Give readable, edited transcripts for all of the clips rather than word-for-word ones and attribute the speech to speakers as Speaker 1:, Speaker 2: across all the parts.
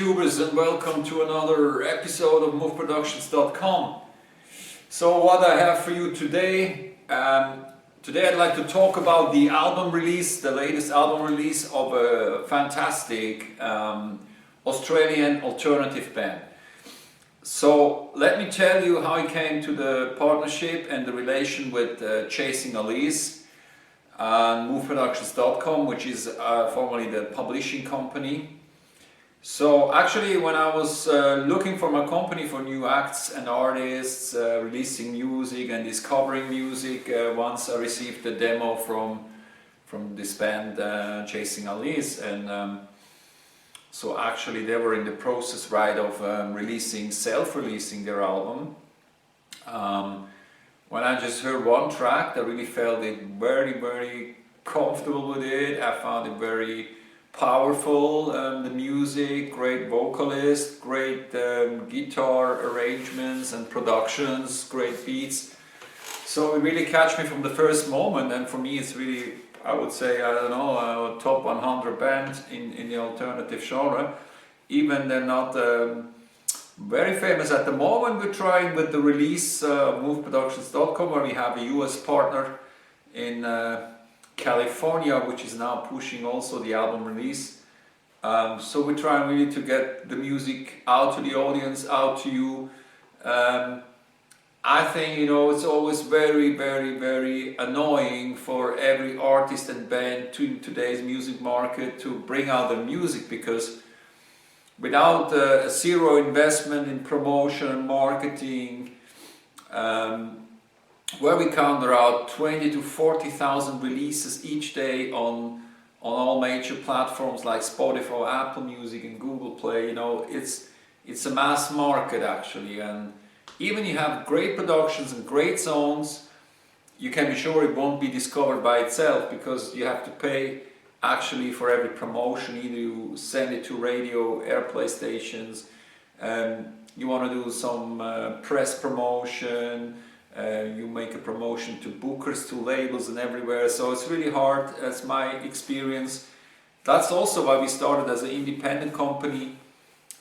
Speaker 1: YouTubers, and welcome to another episode of MoveProductions.com. So what I have for you today, I'd like to talk about the album release, the latest album release of a fantastic Australian alternative band. So let me tell you how I came to the partnership and the relation with CHASINGALICE and MoveProductions.com, which is formerly the publishing company. So actually, when I was looking for my company for new acts and artists, releasing music and discovering music, once I received the demo from this band CHASINGALICE, and so actually they were in the process, right, of self-releasing their album. When I just heard one track, I really felt it very comfortable with it. I found it very powerful, the music, great vocalist, great guitar arrangements and productions, great beats. So it really catch me from the first moment, and for me it's really, I would say, I don't know, a top 100 band in the alternative genre. Even they're not very famous at the moment. We're trying with the release MoveProductions.com, where we have a US partner in California, which is now pushing also the album release. So we're trying really to get the music out to the audience, out to you. I think, you know, it's always very annoying for every artist and band in today's music market to bring out their music, because without zero investment in promotion and marketing, where we counter out 20 to 40,000 releases each day on all major platforms like Spotify, Apple Music and Google Play, you know, it's a mass market actually. And even you have great productions and great songs, you can be sure it won't be discovered by itself, because you have to pay actually for every promotion. Either you send it to radio, airplay stations, you want to do some press promotion, you make a promotion to bookers, to labels and everywhere. So it's really hard, as my experience. That's also why we started as an independent company,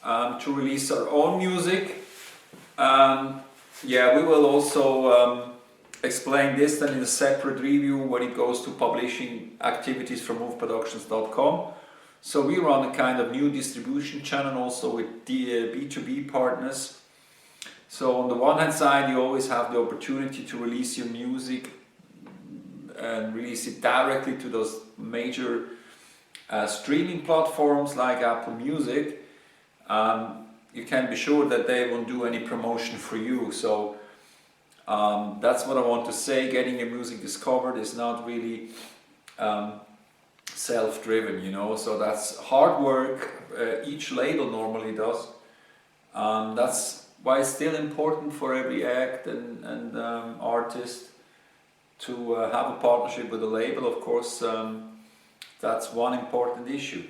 Speaker 1: to release our own music. Yeah, we will also explain this then in a separate review when it goes to publishing activities from MoveProductions.com. So we run a kind of new distribution channel also with the B2B partners. So on the one hand side, you always have the opportunity to release your music and release it directly to those major streaming platforms like Apple Music. You can be sure that they won't do any promotion for you. So that's what I want to say. Getting your music discovered is not really self-driven, you know. So that's hard work. Each label normally does. That's why it's still important for every act and artist to have a partnership with a label. Of course, that's one important issue.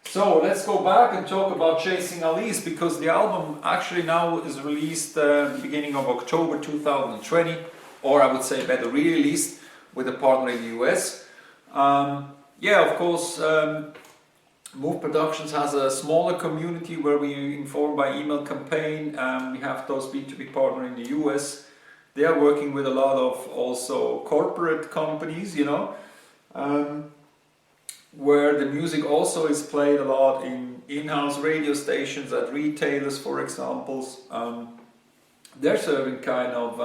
Speaker 1: So let's go back and talk about CHASINGALICE, because the album actually now is released beginning of October 2020, or I would say better, re-released with a partner in the US. Yeah, of course, Move Productions has a smaller community where we inform by email campaign. We have those B2B partners in the US. They are working with a lot of also corporate companies, you know, where the music also is played a lot in in-house radio stations, at retailers, for example. They're serving kind of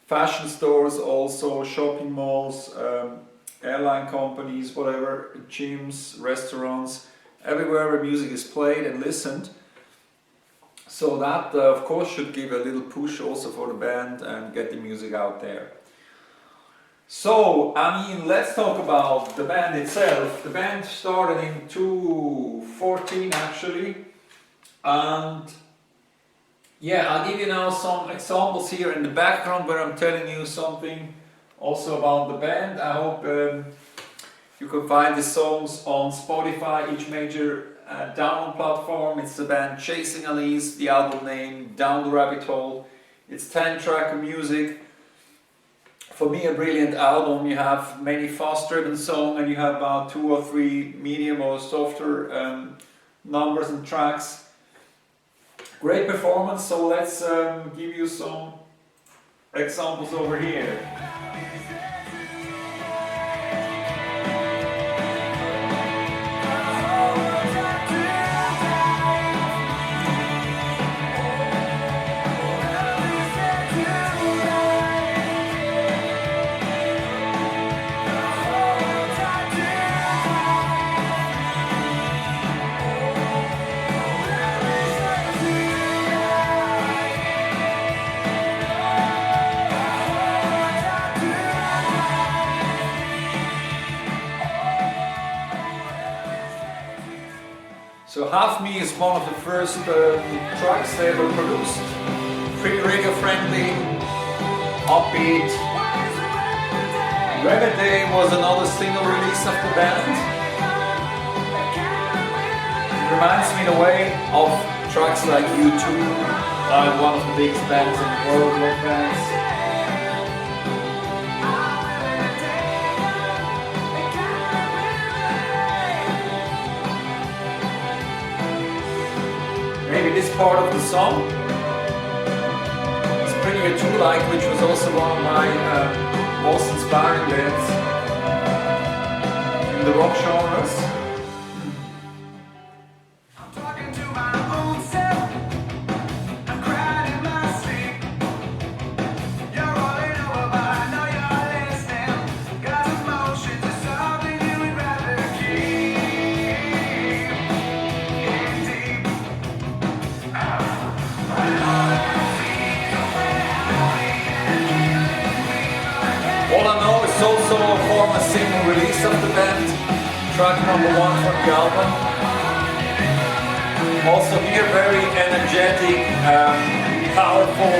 Speaker 1: fashion stores, also shopping malls, airline companies, whatever, gyms, restaurants, everywhere where music is played and listened. So that of course should give a little push also for the band and get the music out there. So, I mean, let's talk about the band itself. The band started in 2014 actually, and yeah, I'll give you now some examples here in the background where I'm telling you something also about the band. I hope you can find the songs on Spotify, each major download platform. It's the band CHASINGALICE, the album name DOWNTHERABBITHOLE. It's 10-track music. For me, a brilliant album. You have many fast-driven songs, and you have about 2 or 3 medium or softer numbers and tracks. Great performance, so let's give you some examples over here. So Half Me is one of the first tracks they ever produced. Pretty radio friendly, upbeat. HEREBY was another single release of the band. It reminds me in a way of tracks like U2, one of the biggest bands in the world, rock bands. Maybe this part of the song is pretty U2-like, which was also one of my most inspiring bands in the rock genres. I'm talking to my own self. I'm crying in my sleep. You're rolling over, but I know you're listening. Got emotions, it's something you would rather keep in deep. All I Know is also a former single release of the band, track number 1 from the album. Also here very energetic, powerful,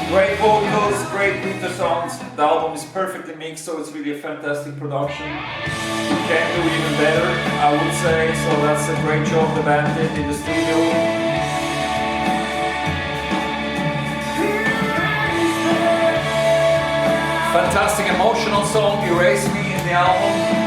Speaker 1: great vocals, great guitar sounds. The album is perfectly mixed, so it's really a fantastic production. You can do even better, I would say, so that's a great job the band did in the studio. Fantastic emotional song, Erase Me, in the album.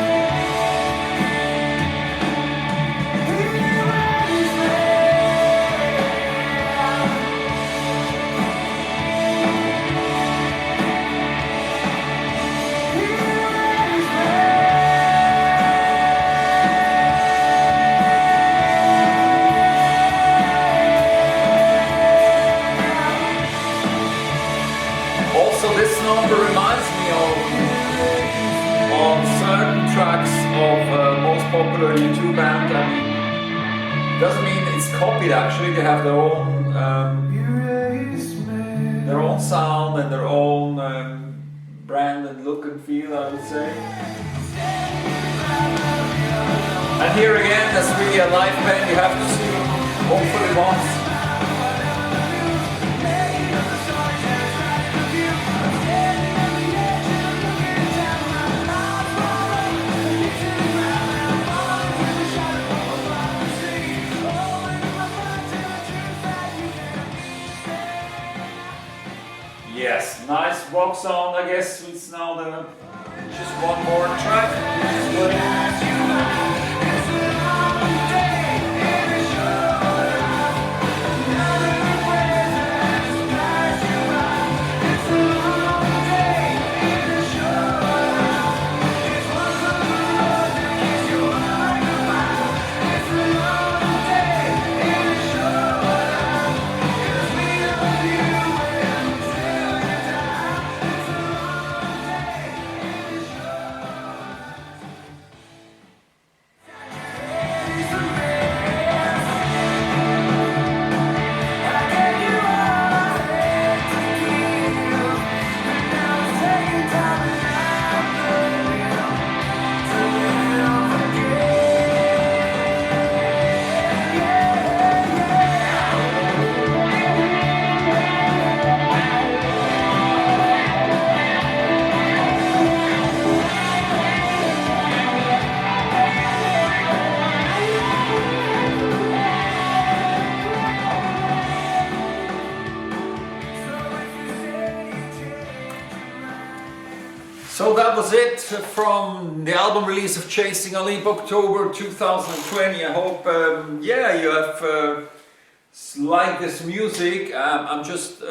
Speaker 1: Also, this number reminds me of certain tracks of most popular U2 band. Doesn't mean it's copied. Actually, they have their own sound and their own brand and look and feel, I would say. And here again, that's really a live band. You have to see them hopefully once. Yes, nice rock sound. I guess it's now just one more track. So that was it from the album release of Chasing Alice, October 2020. I hope, yeah, you have liked this music. I'm just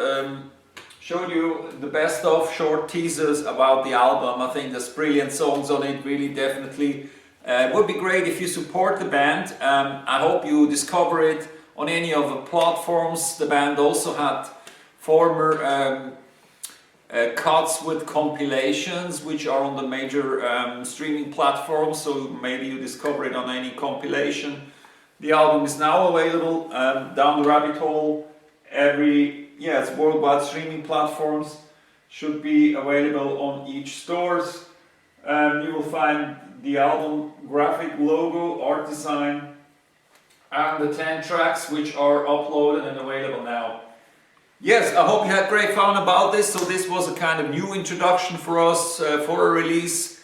Speaker 1: showing you the best of short teasers about the album. I think there's brilliant songs on it, really, definitely. It would be great if you support the band. I hope you discover it on any of the platforms. The band also had former cuts with compilations which are on the major streaming platforms, so maybe you discover it on any compilation. The album is now available down the rabbit hole. It's worldwide streaming platforms, should be available on each stores. You will find the album graphic logo, art design, and the 10 tracks which are uploaded and available now. Yes, I hope you had great fun about this. So this was a kind of new introduction for us for a release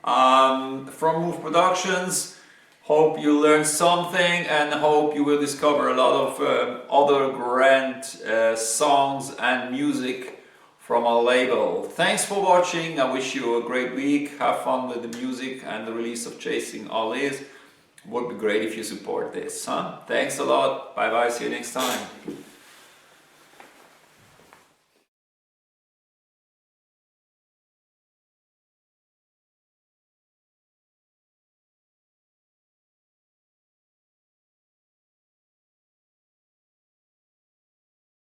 Speaker 1: from Move Productions. Hope you learned something and hope you will discover a lot of other grand songs and music from our label. Thanks for watching. I wish you a great week. Have fun with the music and the release of Chasing Alice. Would be great if you support this, huh? Thanks a lot. Bye bye. See you next time.